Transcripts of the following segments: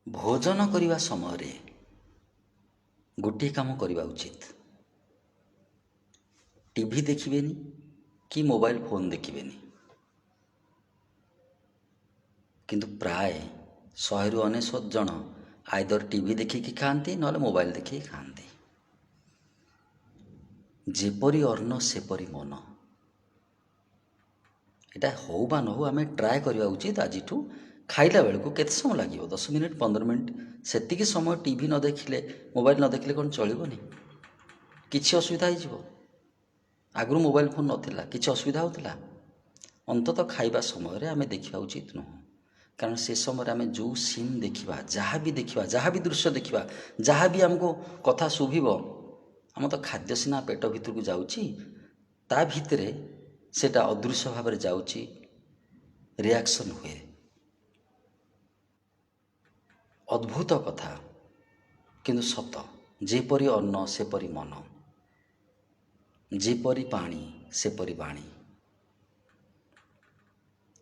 भोजन करने समय गोटे काम करवा उचित। टीवी देखिबेनी कि मोबाइल फोन देखिबेनी, किंतु प्राय 100 ରୁ 99 जन आइदर टीवी देखिकी खाती ना मोबाइल देखिकी खाती। जेपरी अन्न सेपरी मन, यहाँ हो बा न हो आम ट्राए करवा उचित। आज खाइला बेलू केते समय लगे 10 मिनिट 15 मिनिट से समय टीवी न देखिले मोबाइल न देखिले कौन चलबनी? किसी असुविधा हो? आगु मोबाइल फोन नाला कि असुविधा होता? अंततः खाइबा समय आम देखा उचित नुह, कारण से समय आम जो सीन देखा जहाँ भी देखा जहाँ भी दृश्य देखा जहाँ भी आमको कथा शुभिब आम तो खाद्य सीना पेट भीतर को जाऊँगी, ता भितरे सेटा अदृश्य भाव में जाऊँगी, रिएक्शन हुए। अद्भुत कथा किंतु सत। जेपरी अन्न सेपरी मन, जेपरी पानी सेपरी बाणी।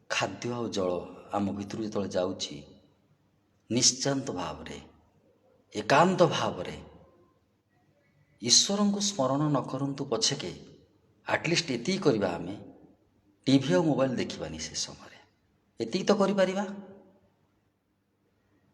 खाद्य और जल आम भीतर जो जाऊँगी निश्चांत भाव रे एकांत भाव रे ईश्वर को स्मरण न करंतु पछेके आटलिस्ट एति करवा आमे टीवी और मोबाइल देखिबानी से समय एति तो करि परिबा।